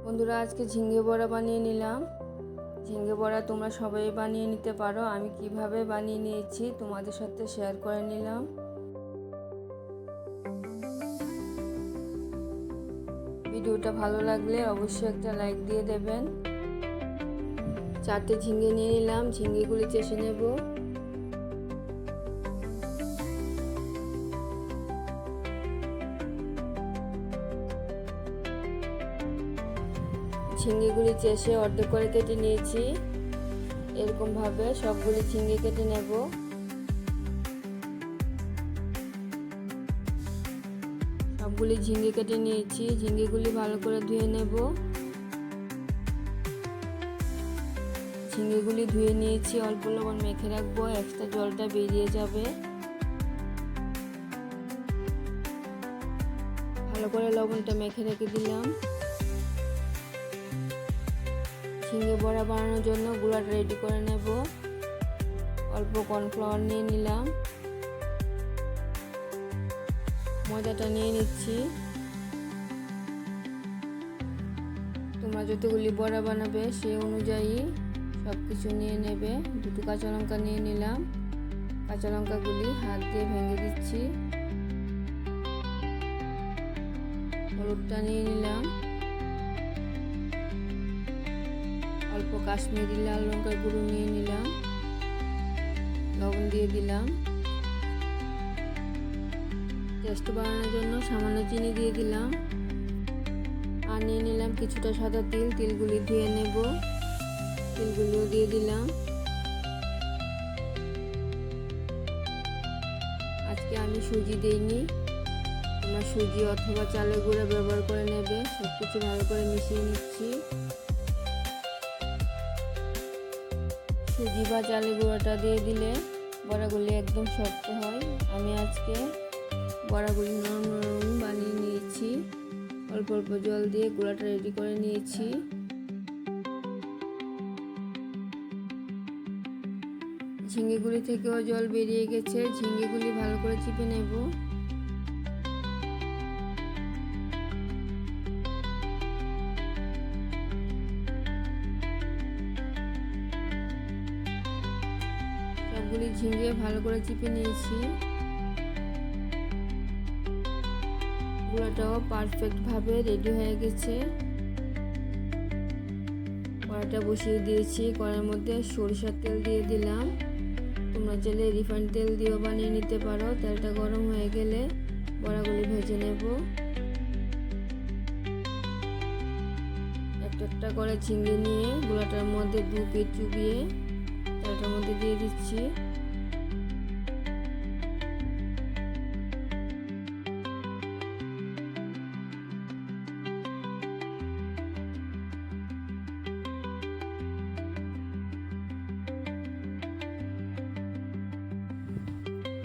বন্ধুরা, আজকে ঝিঙে বড়া বানিয়ে নিলাম। ঝিঙে বড়া তোমরা সবাই বানিয়ে নিতে পারো। আমি কিভাবে বানিয়ে নিয়েছি তোমাদের সাথে শেয়ার করে নিলাম। ভিডিওটা ভালো লাগলে অবশ্যই একটা লাইক দিয়ে দেবেন। 4টে ঝিঙে নিয়ে নিলাম, ঝিঙেগুলি চেষে নেব। ঝিঙেগুলি চেষে অর্ধেক করে কেটে নিয়েছি। এরকম ভাবে সবগুলি ঝিঙে কেটে নেব। সবগুলি ঝিঙে কেটে নিয়েছি। ঝিঙেগুলি ভালো করে ধুয়ে নেব। ঝিঙেগুলি ধুয়ে নিয়েছি, অল্প লবণ মেখে রাখবো, এক্সট্রা জলটা বেরিয়ে যাবে। ভালো করে লবণটা মেখে রেখে দিলাম। ঝিঙে বড়া বানানোর জন্য গুঁড়াটা রেডি করে নেব। অল্প কর্নফ্লাওয়ার নিয়ে নিলাম, ময়দাটা নিয়ে নিচ্ছি। তোমরা যতগুলি বড়া বানাবে সেই অনুযায়ী সব কিছু নিয়ে নেবে। 2টো কাঁচা লঙ্কা নিয়ে নিলাম। কাঁচা লঙ্কাগুলি হাত দিয়ে ভেঙে দিচ্ছি। হলুদটা নিয়ে নিলাম। অল্প কাশ্মীরি লাল লঙ্কার গুঁড়ো নিয়ে নিলাম। লবণ দিয়ে দিলাম। টেস্ট বাড়ানোর জন্য সামান্য চিনি দিয়ে দিলাম। আর নিয়ে নিলাম কিছুটা সাদা তিল। তিলগুলি ধুয়ে নেব। তিলগুলিও দিয়ে দিলাম। আজকে আমি সুজি দিইনি, তোমরা সুজি অথবা চালের গুঁড়া ব্যবহার করে নেবে। সব কিছু ভালো করে মিশিয়ে নিচ্ছি। সুজি বা চালের গুঁড়াটা দিয়ে দিলে বড়াগুলি একদম শক্ত হয়। আমি আজকে বড়াগুলি নরম নরম বানিয়ে নিয়েছি। অল্প অল্প জল দিয়ে গুঁড়াটা রেডি করে নিয়েছি। ঝিঙেগুলি থেকেও জল বেরিয়ে গেছে। ঝিঙেগুলি ভালো করে চিপে নেব। সবগুলি ঝিঙে ভালো করে চিপে নিয়েছি। গুঁড়াটাও পারফেক্ট ভাবে রেডি হয়ে গেছে। কড়াইটা বসিয়ে দিয়েছি। কড়াইয়ের মধ্যে সরিষার তেল দিয়ে দিলাম। তোমরা চাইলে রিফাইন্ড তেল দিয়েও বানিয়ে নিতে পারো। তেলটা গরম হয়ে গেলে বড়াগুলি ভেজে নেব। একটা একটা করে ঝিঙে নিয়ে গুঁড়াটার মধ্যে 2 পিঠ চুবিয়ে তেলটার মধ্যে দিয়ে দিচ্ছি।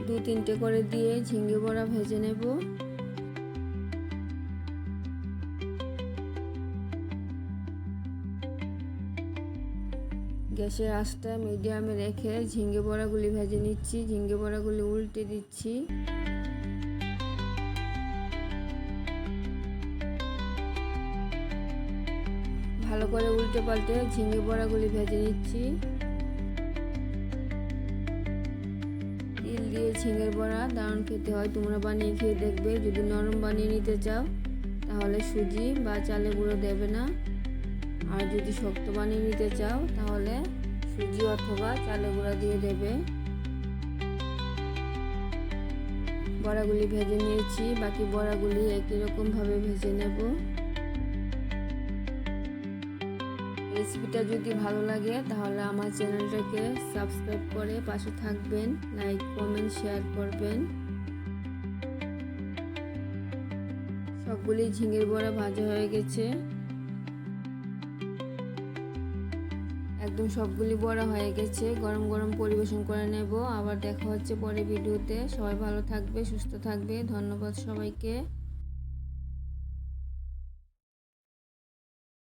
দু 3টে করে দিয়ে ঝিঙে বড়া ভেজে নেব। গ্যাসের আঁচটা মিডিয়ামে রেখে ঝিঙে বড়াগুলি ভেজে নিচ্ছি। ঝিঙে বড়াগুলি উল্টে দিচ্ছি। ভালো করে উল্টে পাল্টে ঝিঙে বড়াগুলি ভেজে নিচ্ছি। তিল দিয়ে ঝিঙের বড়া দারুণ খেতে হয়, তোমরা বানিয়ে খেয়ে দেখবে। যদি নরম বানিয়ে নিতে চাও তাহলে সুজি বা চালের গুঁড়ো দেবে না, আর যদি শক্ত বানিয়ে নিতে চাও তাহলে সুজি অথবা চালের গুঁড়া দিয়ে দেবে। বড়াগুলি ভেজে নিয়েছি। বাকি বড়াগুলি একই রকম ভাবে ভেজে নেব। রেসিপিটা যদি ভালো লাগে তাহলে আমার চ্যানেলটাকে সাবস্ক্রাইব করে পাশে থাকবেন। লাইক, কমেন্ট, শেয়ার করবেন। সবগুলি ঝিঙের বড়া ভাজা হয়ে গেছে। একদম সবগুলি বড়া হয়ে গেছে। গরম গরম পরিবেশন করে নেব। আবার দেখা হচ্ছে পরে ভিডিওতে। সবাই ভালো থাকবে, সুস্থ থাকবে। ধন্যবাদ সবাইকে।